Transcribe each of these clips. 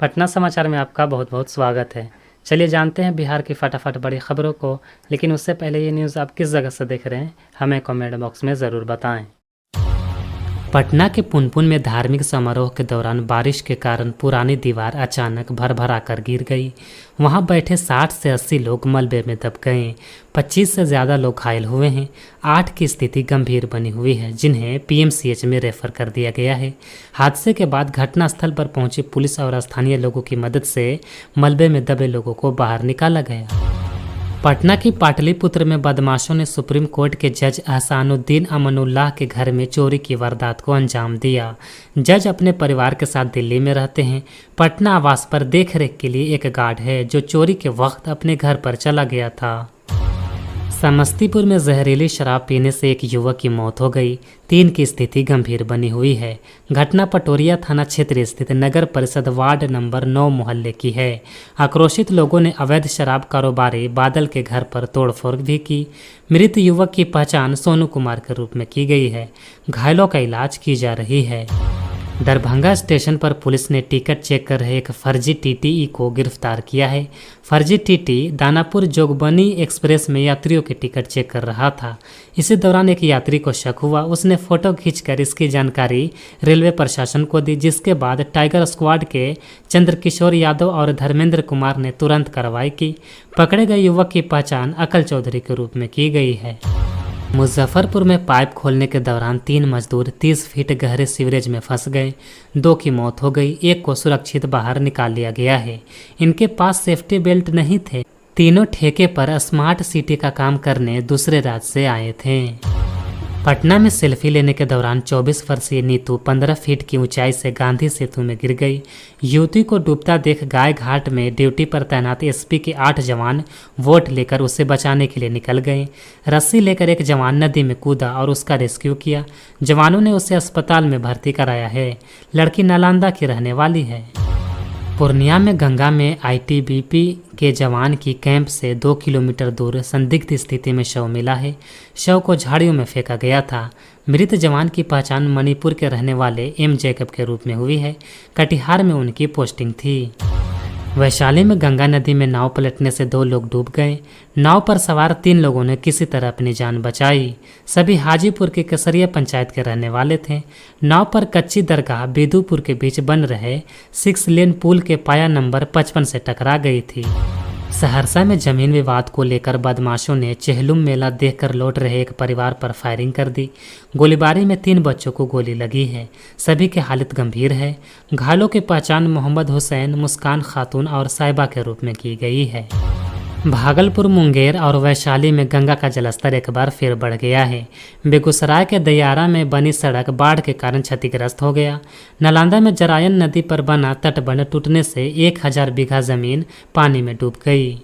पटना समाचार में आपका बहुत बहुत स्वागत है। चलिए जानते हैं बिहार की फटाफट बड़ी खबरों को, लेकिन उससे पहले ये न्यूज़ आप किस जगह से देख रहे हैं हमें कमेंट बॉक्स में ज़रूर बताएं। पटना के पुनपुन में धार्मिक समारोह के दौरान बारिश के कारण पुरानी दीवार अचानक भरभरा कर गिर गई। वहां बैठे 60 से 80 लोग मलबे में दब गए। 25 से ज़्यादा लोग घायल हुए हैं। 8 की स्थिति गंभीर बनी हुई है, जिन्हें पीएमसीएच में रेफर कर दिया गया है। हादसे के बाद घटनास्थल पर पहुंची पुलिस और स्थानीय लोगों की मदद से मलबे में दबे लोगों को बाहर निकाला गया। पटना की पाटलिपुत्र में बदमाशों ने सुप्रीम कोर्ट के जज एहसानुद्दीन अमनुल्लाह के घर में चोरी की वारदात को अंजाम दिया। जज अपने परिवार के साथ दिल्ली में रहते हैं। पटना आवास पर देखरेख के लिए एक गार्ड है जो चोरी के वक्त अपने घर पर चला गया था। समस्तीपुर में जहरीली शराब पीने से एक युवक की मौत हो गई। 3 की स्थिति गंभीर बनी हुई है। घटना पटोरिया थाना क्षेत्र स्थित नगर परिषद वार्ड नंबर 9 मोहल्ले की है। आक्रोशित लोगों ने अवैध शराब कारोबारी बादल के घर पर तोड़फोड़ भी की। मृत युवक की पहचान सोनू कुमार के रूप में की गई है। घायलों का इलाज की जा रही है। दरभंगा स्टेशन पर पुलिस ने टिकट चेक कर रहे एक फर्जी टीटीई को गिरफ्तार किया है। फर्जी टीटी दानापुर जोगबनी एक्सप्रेस में यात्रियों की टिकट चेक कर रहा था। इसी दौरान एक यात्री को शक हुआ। उसने फोटो खींचकर इसकी जानकारी रेलवे प्रशासन को दी, जिसके बाद टाइगर स्क्वाड के चंद्रकिशोर यादव और धर्मेंद्र कुमार ने तुरंत कार्रवाई की। पकड़े गए युवक की पहचान अकल चौधरी के रूप में की गई है। मुजफ्फरपुर में पाइप खोलने के दौरान 3 मजदूर 30 फीट गहरे सीवरेज में फंस गए। 2 की मौत हो गई, 1 को सुरक्षित बाहर निकाल लिया गया है। इनके पास सेफ्टी बेल्ट नहीं थे। तीनों ठेके पर स्मार्ट सिटी का काम करने दूसरे राज्य से आए थे। पटना में सेल्फी लेने के दौरान 24 वर्षीय नीतू 15 फीट की ऊंचाई से गांधी सेतु में गिर गई। युवती को डूबता देख गाय घाट में ड्यूटी पर तैनात एसपी के 8 जवान वोट लेकर उसे बचाने के लिए निकल गए। रस्सी लेकर एक जवान नदी में कूदा और उसका रेस्क्यू किया। जवानों ने उसे अस्पताल में भर्ती कराया है। लड़की नालंदा की रहने वाली है। पूर्णिया में गंगा में आईटीबीपी के जवान की कैंप से 2 किलोमीटर दूर संदिग्ध स्थिति में शव मिला है। शव को झाड़ियों में फेंका गया था। मृत जवान की पहचान मणिपुर के रहने वाले एम जैकब के रूप में हुई है। कटिहार में उनकी पोस्टिंग थी। वैशाली में गंगा नदी में नाव पलटने से 2 लोग डूब गए। नाव पर सवार 3 लोगों ने किसी तरह अपनी जान बचाई। सभी हाजीपुर के कसरिया पंचायत के रहने वाले थे। नाव पर कच्ची दरगाह बेदूपुर के बीच बन रहे 6 लेन पुल के पाया नंबर 55 से टकरा गई थी। सहरसा में जमीन विवाद को लेकर बदमाशों ने चेहलुम मेला देखकर लौट रहे एक परिवार पर फायरिंग कर दी। गोलीबारी में 3 बच्चों को गोली लगी है। सभी की हालत गंभीर है। घायलों की पहचान मोहम्मद हुसैन, मुस्कान खातून और साहिबा के रूप में की गई है। भागलपुर, मुंगेर और वैशाली में गंगा का जलस्तर एक बार फिर बढ़ गया है। बेगूसराय के दयारा में बनी सड़क बाढ़ के कारण क्षतिग्रस्त हो गया। नालंदा में जरायन नदी पर बना तटबंध टूटने से 1000 बीघा जमीन पानी में डूब गई।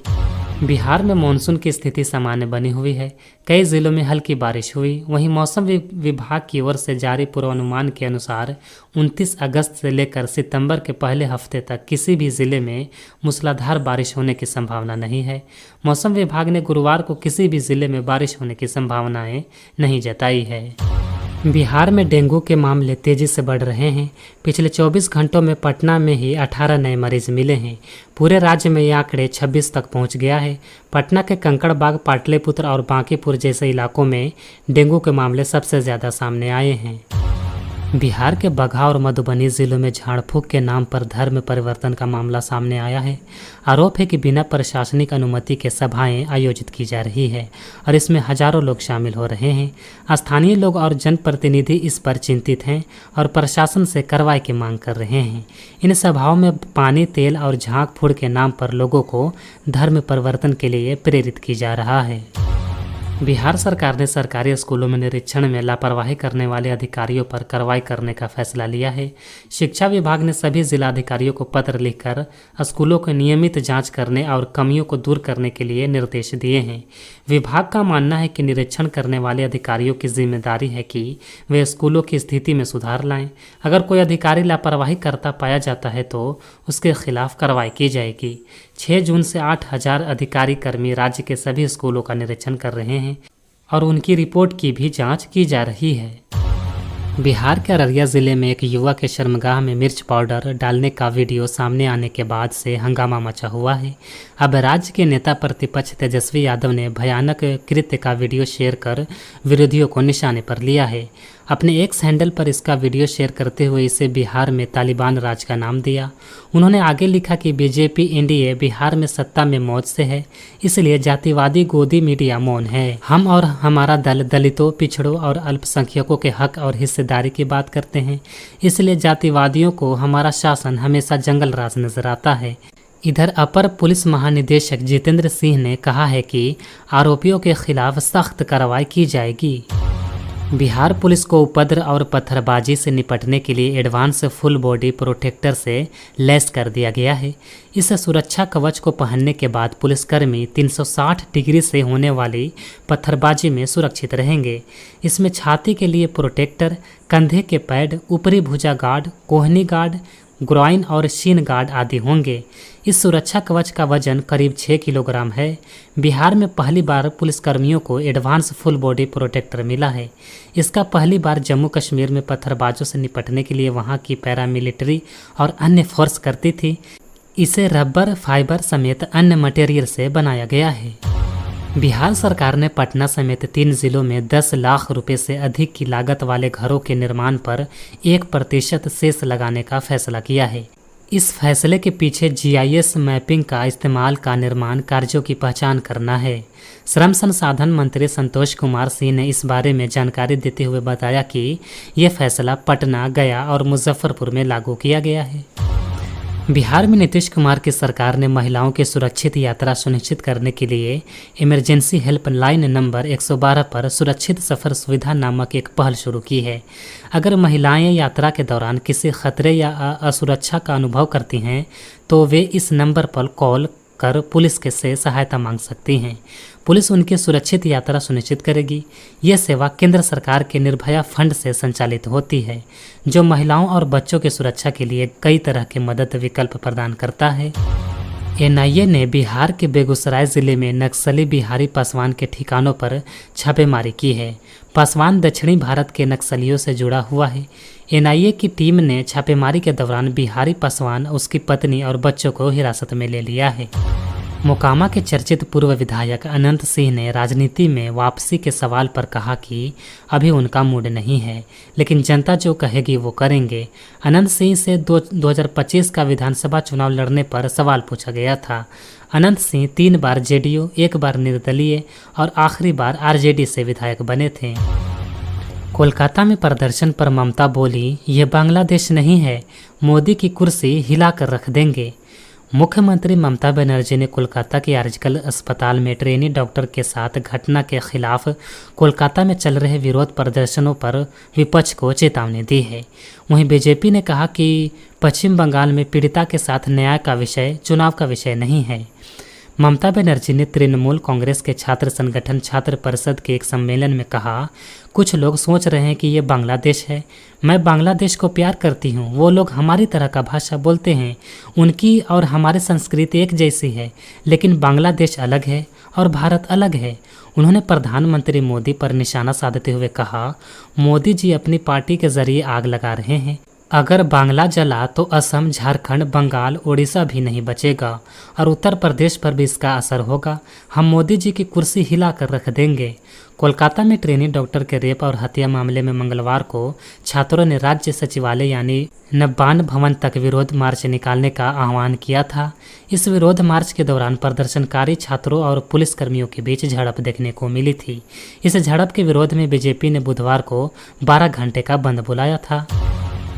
बिहार में मानसून की स्थिति सामान्य बनी हुई है। कई जिलों में हल्की बारिश हुई। वहीं मौसम विभाग की ओर से जारी पूर्वानुमान के अनुसार 29 अगस्त से लेकर सितंबर के पहले हफ्ते तक किसी भी जिले में मूसलाधार बारिश होने की संभावना नहीं है। मौसम विभाग ने गुरुवार को किसी भी जिले में बारिश होने की संभावनाएं नहीं जताई है। बिहार में डेंगू के मामले तेजी से बढ़ रहे हैं। पिछले 24 घंटों में पटना में ही 18 नए मरीज मिले हैं। पूरे राज्य में ये आंकड़े 26 तक पहुंच गया है। पटना के कंकड़बाग, पाटलिपुत्र और बांकीपुर जैसे इलाकों में डेंगू के मामले सबसे ज़्यादा सामने आए हैं। बिहार के बगहा और मधुबनी जिलों में झाड़ फूंक के नाम पर धर्म परिवर्तन का मामला सामने आया है। आरोप है कि बिना प्रशासनिक अनुमति के सभाएं आयोजित की जा रही है और इसमें हजारों लोग शामिल हो रहे हैं। स्थानीय लोग और जनप्रतिनिधि इस पर चिंतित हैं और प्रशासन से कार्रवाई की मांग कर रहे हैं। इन सभाओं में पानी, तेल और झांक फूंक के नाम पर लोगों को धर्म परिवर्तन के लिए प्रेरित की जा रहा है। बिहार सरकार ने सरकारी स्कूलों में निरीक्षण में लापरवाही करने वाले अधिकारियों पर कार्रवाई करने का फैसला लिया है। शिक्षा विभाग ने सभी जिलाधिकारियों को पत्र लिखकर स्कूलों की नियमित जांच करने और कमियों को दूर करने के लिए निर्देश दिए हैं। विभाग का मानना है कि निरीक्षण करने वाले अधिकारियों की जिम्मेदारी है कि वे स्कूलों की स्थिति में सुधार लाएं। अगर कोई अधिकारी लापरवाही करता पाया जाता है तो उसके खिलाफ कार्रवाई की जाएगी। 6 जून से 8000 अधिकारी कर्मी राज्य के सभी स्कूलों का निरीक्षण कर रहे हैं और उनकी रिपोर्ट की भी जांच की जा रही है। बिहार के अररिया जिले में एक युवक के शर्मगाह में मिर्च पाउडर डालने का वीडियो सामने आने के बाद से हंगामा मचा हुआ है। अब राज्य के नेता प्रतिपक्ष तेजस्वी यादव ने भयानक कृत्य का वीडियो शेयर कर विरोधियों को निशाने पर लिया है। अपने एक्स हैंडल पर इसका वीडियो शेयर करते हुए इसे बिहार में तालिबान राज का नाम दिया। उन्होंने आगे लिखा कि बीजेपी एनडीए बिहार में सत्ता में मौज से है, इसलिए जातिवादी गोदी मीडिया मौन है। हम और हमारा दल दलितों, पिछड़ों और अल्पसंख्यकों के हक और हिस्सेदारी की बात करते हैं, इसलिए जातिवादियों को हमारा शासन हमेशा जंगल राज नजर आता है। इधर अपर पुलिस महानिदेशक जितेंद्र सिंह ने कहा है कि आरोपियों के खिलाफ सख्त कार्रवाई की जाएगी। बिहार पुलिस को उपद्रव और पत्थरबाजी से निपटने के लिए एडवांस फुल बॉडी प्रोटेक्टर से लैस कर दिया गया है। इस सुरक्षा कवच को पहनने के बाद पुलिसकर्मी 360 डिग्री से होने वाली पत्थरबाजी में सुरक्षित रहेंगे। इसमें छाती के लिए प्रोटेक्टर, कंधे के पैड, ऊपरी भुजा गार्ड, कोहनी गार्ड, ग्रोइन और शीन गार्ड आदि होंगे। इस सुरक्षा कवच का वजन करीब 6 किलोग्राम है। बिहार में पहली बार पुलिसकर्मियों को एडवांस फुल बॉडी प्रोटेक्टर मिला है। इसका पहली बार जम्मू कश्मीर में पत्थरबाजों से निपटने के लिए वहां की पैरामिलिट्री और अन्य फोर्स करती थी। इसे रबर, फाइबर समेत अन्य मटेरियल से बनाया गया है। बिहार सरकार ने पटना समेत 3 जिलों में 10 लाख रुपए से अधिक की लागत वाले घरों के निर्माण पर 1% सेस लगाने का फैसला किया है। इस फैसले के पीछे GIS मैपिंग का इस्तेमाल का निर्माण कार्यों की पहचान करना है। श्रम संसाधन मंत्री संतोष कुमार सिंह ने इस बारे में जानकारी देते हुए बताया कि यह फैसला पटना, गया और मुजफ्फरपुर में लागू किया गया है। बिहार में नीतीश कुमार की सरकार ने महिलाओं की सुरक्षित यात्रा सुनिश्चित करने के लिए इमरजेंसी हेल्पलाइन नंबर 112 पर सुरक्षित सफ़र सुविधा नामक एक पहल शुरू की है। अगर महिलाएं यात्रा के दौरान किसी खतरे या असुरक्षा का अनुभव करती हैं तो वे इस नंबर पर कॉल कर पुलिस से सहायता मांग सकती हैं। पुलिस उनकी सुरक्षित यात्रा सुनिश्चित करेगी। यह सेवा केंद्र सरकार के निर्भया फंड से संचालित होती है, जो महिलाओं और बच्चों की सुरक्षा के लिए कई तरह के मदद विकल्प प्रदान करता है। NIA ने बिहार के बेगूसराय जिले में नक्सली बिहारी पासवान के ठिकानों पर छापेमारी की है। पासवान दक्षिणी भारत के नक्सलियों से जुड़ा हुआ है। NIA की टीम ने छापेमारी के दौरान बिहारी पासवान, उसकी पत्नी और बच्चों को हिरासत में ले लिया है। मोकामा के चर्चित पूर्व विधायक अनंत सिंह ने राजनीति में वापसी के सवाल पर कहा कि अभी उनका मूड नहीं है, लेकिन जनता जो कहेगी वो करेंगे। अनंत सिंह से 2025 का विधानसभा चुनाव लड़ने पर सवाल पूछा गया था। अनंत सिंह 3 बार JDU, 1 बार निर्दलीय और आखिरी बार RJD से विधायक बने थे। कोलकाता में प्रदर्शन पर ममता बोली, ये बांग्लादेश नहीं है, मोदी की कुर्सी हिला कर रख देंगे। मुख्यमंत्री ममता बनर्जी ने कोलकाता के आर्जिकल अस्पताल में ट्रेनी डॉक्टर के साथ घटना के खिलाफ कोलकाता में चल रहे विरोध प्रदर्शनों पर विपक्ष को चेतावनी दी है। वहीं बीजेपी ने कहा कि पश्चिम बंगाल में पीड़िता के साथ न्याय का विषय चुनाव का विषय नहीं है। ममता बनर्जी ने तृणमूल कांग्रेस के छात्र संगठन छात्र परिषद के एक सम्मेलन में कहा, कुछ लोग सोच रहे हैं कि ये बांग्लादेश है। मैं बांग्लादेश को प्यार करती हूँ। वो लोग हमारी तरह का भाषा बोलते हैं। उनकी और हमारी संस्कृति एक जैसी है, लेकिन बांग्लादेश अलग है और भारत अलग है। उन्होंने प्रधानमंत्री मोदी पर निशाना साधते हुए कहा, मोदी जी अपनी पार्टी के जरिए आग लगा रहे हैं। अगर बांग्ला जला तो असम, झारखंड, बंगाल, उड़ीसा भी नहीं बचेगा और उत्तर प्रदेश पर भी इसका असर होगा। हम मोदी जी की कुर्सी हिला कर रख देंगे। कोलकाता में ट्रेनी डॉक्टर के रेप और हत्या मामले में मंगलवार को छात्रों ने राज्य सचिवालय यानी नब्बान भवन तक विरोध मार्च निकालने का आह्वान किया था। इस विरोध मार्च के दौरान प्रदर्शनकारी छात्रों और पुलिसकर्मियों के बीच झड़प देखने को मिली थी। इस झड़प के विरोध में बीजेपी ने बुधवार को 12 घंटे का बंद बुलाया था।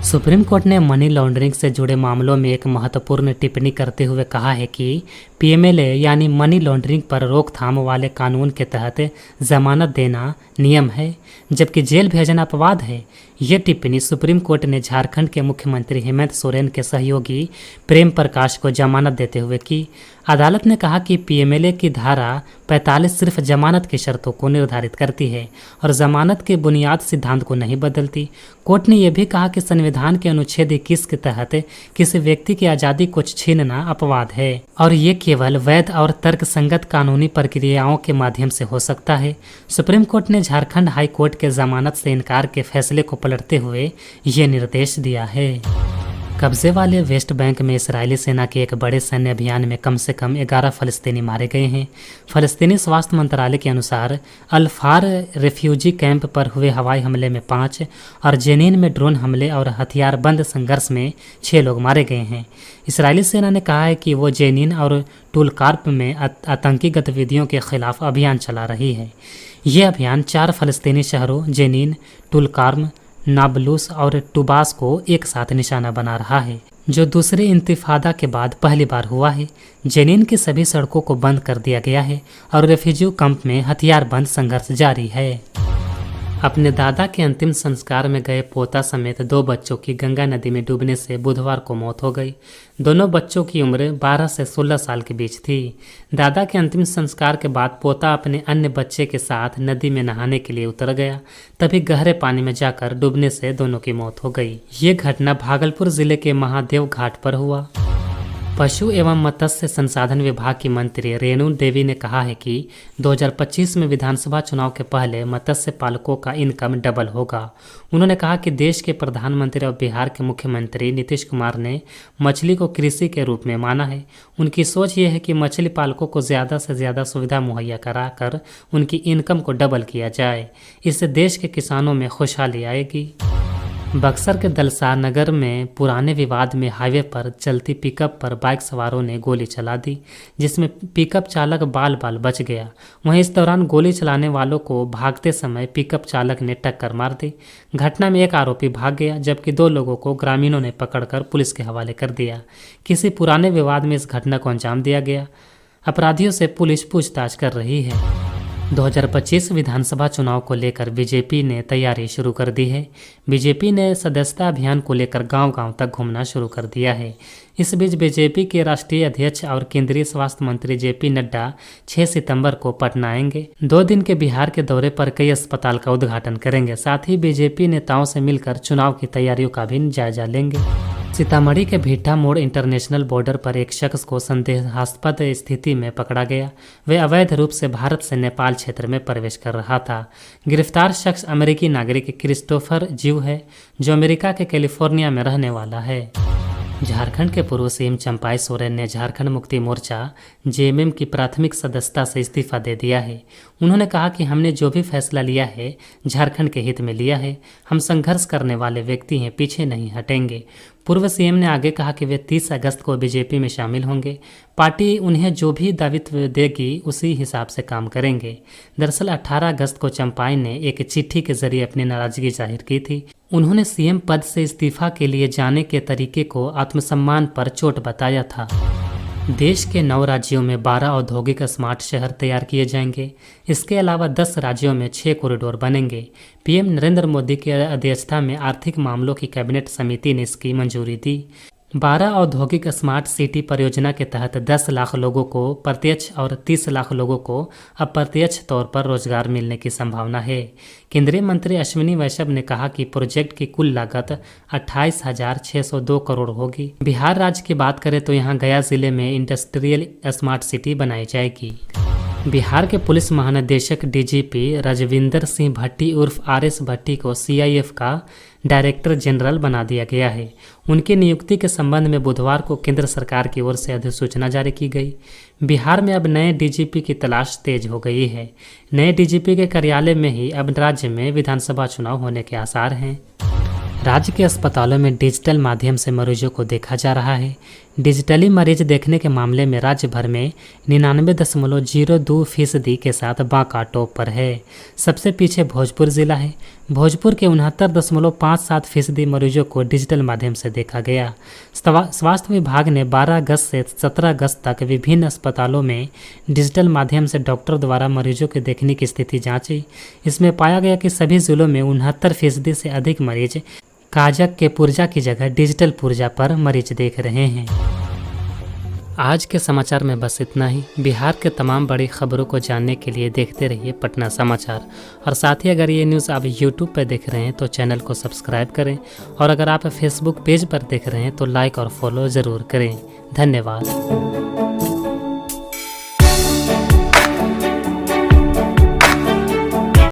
सुप्रीम कोर्ट ने मनी लॉन्ड्रिंग से जुड़े मामलों में एक महत्वपूर्ण टिप्पणी करते हुए कहा है कि PMLA यानी मनी लॉन्ड्रिंग पर रोकथाम वाले कानून के तहत जमानत देना नियम है, जबकि जेल भेजना अपवाद है। ये टिप्पणी सुप्रीम कोर्ट ने झारखंड के मुख्यमंत्री हेमंत सोरेन के सहयोगी प्रेम प्रकाश को जमानत देते हुए की। अदालत ने कहा कि PMLA की धारा 45 सिर्फ जमानत की शर्तों को निर्धारित करती है और जमानत के बुनियाद सिद्धांत को नहीं बदलती। कोर्ट ने यह भी कहा कि संविधान के अनुच्छेद 21 के तहत किसी व्यक्ति की आज़ादी को छीनना अपवाद है और ये केवल वैध और तर्कसंगत कानूनी प्रक्रियाओं के माध्यम से हो सकता है। सुप्रीम कोर्ट ने झारखंड हाई कोर्ट के जमानत से इनकार के फैसले को पलटते हुए ये निर्देश दिया है। कब्जे वाले वेस्ट बैंक में इजरायली सेना के एक बड़े सैन्य अभियान में कम से कम 11 फ़लस्तीनी मारे गए हैं। फ़लस्तीनी स्वास्थ्य मंत्रालय के अनुसार अल-फार रेफ्यूजी कैंप पर हुए हवाई हमले में 5 और जेनिन में ड्रोन हमले और हथियारबंद संघर्ष में 6 लोग मारे गए हैं। इजरायली सेना ने कहा है कि वो जेनिन और टुलकार्प में आतंकी गतिविधियों के खिलाफ अभियान चला रही है। ये अभियान 4 फ़लस्तीनी शहरों जेनिन, टुलकार्म, नाबलूस और टुबास को एक साथ निशाना बना रहा है, जो दूसरे इंतिफादा के बाद पहली बार हुआ है। जेनिन की सभी सड़कों को बंद कर दिया गया है और रेफ्यूजी कैंप में हथियारबंद संघर्ष जारी है। अपने दादा के अंतिम संस्कार में गए पोता समेत 2 बच्चों की गंगा नदी में डूबने से बुधवार को मौत हो गई। दोनों बच्चों की उम्र 12 से 16 साल के बीच थी। दादा के अंतिम संस्कार के बाद पोता अपने अन्य बच्चे के साथ नदी में नहाने के लिए उतर गया, तभी गहरे पानी में जाकर डूबने से दोनों की मौत हो गई। ये घटना भागलपुर जिले के महादेव घाट पर हुआ। पशु एवं मत्स्य संसाधन विभाग की मंत्री रेणु देवी ने कहा है कि 2025 में विधानसभा चुनाव के पहले मत्स्य पालकों का इनकम डबल होगा। उन्होंने कहा कि देश के प्रधानमंत्री और बिहार के मुख्यमंत्री नीतीश कुमार ने मछली को कृषि के रूप में माना है। उनकी सोच ये है कि मछली पालकों को ज़्यादा से ज़्यादा सुविधा मुहैया कराकर उनकी इनकम को डबल किया जाए। इससे देश के किसानों में खुशहाली आएगी। बक्सर के दलसार नगर में पुराने विवाद में हाईवे पर चलती पिकअप पर बाइक सवारों ने गोली चला दी, जिसमें पिकअप चालक बाल बाल बच गया। वहीं इस दौरान गोली चलाने वालों को भागते समय पिकअप चालक ने टक्कर मार दी। घटना में एक आरोपी भाग गया, जबकि 2 लोगों को ग्रामीणों ने पकड़कर पुलिस के हवाले कर दिया। किसी पुराने विवाद में इस घटना को अंजाम दिया गया। अपराधियों से पुलिस पूछताछ कर रही है। 2025 विधानसभा चुनाव को लेकर बीजेपी ने तैयारी शुरू कर दी है। बीजेपी ने सदस्यता अभियान को लेकर गांव-गांव तक घूमना शुरू कर दिया है। इस बीच बीजेपी के राष्ट्रीय अध्यक्ष और केंद्रीय स्वास्थ्य मंत्री जेपी नड्डा 6 सितंबर को पटना आएंगे। 2 दिन के बिहार के दौरे पर कई अस्पताल का उद्घाटन करेंगे। साथ ही बीजेपी नेताओं से मिलकर चुनाव की तैयारियों का भी जायजा लेंगे। सीतामढ़ी के भीटा मोड़ इंटरनेशनल बॉर्डर पर एक शख्स को संदेहास्पद स्थिति में पकड़ा गया। वह अवैध रूप से भारत से नेपाल क्षेत्र में प्रवेश कर रहा था। गिरफ्तार शख्स अमेरिकी नागरिक क्रिस्टोफर जीव है, जो अमेरिका के कैलिफोर्निया में रहने वाला है। झारखंड के पूर्व सीएम चंपाई सोरेन ने झारखंड मुक्ति मोर्चा जेएमएम की प्राथमिक सदस्यता से इस्तीफा दे दिया है। उन्होंने कहा कि हमने जो भी फैसला लिया है झारखंड के हित में लिया है। हम संघर्ष करने वाले व्यक्ति हैं, पीछे नहीं हटेंगे। पूर्व सीएम ने आगे कहा कि वे 30 अगस्त को बीजेपी में शामिल होंगे। पार्टी उन्हें जो भी दायित्व देगी उसी हिसाब से काम करेंगे। दरअसल 18 अगस्त को चंपाई ने एक चिट्ठी के जरिए अपनी नाराजगी जाहिर की थी। उन्होंने सीएम पद से इस्तीफा के लिए जाने के तरीके को आत्मसम्मान पर चोट बताया था। देश के 9 राज्यों में 12 औद्योगिक स्मार्ट शहर तैयार किए जाएंगे। इसके अलावा 10 राज्यों में 6 कॉरिडोर बनेंगे। पीएम नरेंद्र मोदी की अध्यक्षता में आर्थिक मामलों की कैबिनेट समिति ने इसकी मंजूरी दी। 12 औद्योगिक स्मार्ट सिटी परियोजना के तहत 10 लाख लोगों को प्रत्यक्ष और 30 लाख लोगों को अप्रत्यक्ष तौर पर रोजगार मिलने की संभावना है। केंद्रीय मंत्री अश्विनी वैष्णव ने कहा कि प्रोजेक्ट की कुल लागत 28,602 करोड़ होगी। बिहार राज्य की बात करें तो यहाँ गया जिले में इंडस्ट्रियल स्मार्ट सिटी बनाई जाएगी। बिहार के पुलिस महानिदेशक डीजीपी राजविंदर सिंह भट्टी उर्फ आरएस भट्टी को सीआईएफ का डायरेक्टर जनरल बना दिया गया है। उनकी नियुक्ति के संबंध में बुधवार को केंद्र सरकार की ओर से अधिसूचना जारी की गई। बिहार में अब नए डीजीपी की तलाश तेज हो गई है। नए डीजीपी के कार्यालय में ही अब राज्य में विधानसभा चुनाव होने के आसार हैं। राज्य के अस्पतालों में डिजिटल माध्यम से मरीजों को देखा जा रहा है। डिजिटली मरीज देखने के मामले में राज्य भर में 99.02% के साथ बांका टॉप पर है। सबसे पीछे भोजपुर जिला है। भोजपुर के 69.57% मरीजों को डिजिटल माध्यम से देखा गया। स्वास्थ्य विभाग ने 12 अगस्त से 17 अगस्त तक विभिन्न अस्पतालों में डिजिटल माध्यम से डॉक्टर द्वारा मरीजों के देखने की स्थिति जांची। इसमें पाया गया कि सभी जिलों में 69% से अधिक मरीज काजक के पुर्जा की जगह डिजिटल पुर्जा पर मरीज देख रहे हैं। आज के समाचार में बस इतना ही। बिहार के तमाम बड़ी खबरों को जानने के लिए देखते रहिए पटना समाचार। और साथ ही अगर ये न्यूज़ आप यूट्यूब पर देख रहे हैं तो चैनल को सब्सक्राइब करें, और अगर आप फेसबुक पेज पर देख रहे हैं तो लाइक और फॉलो ज़रूर करें। धन्यवाद।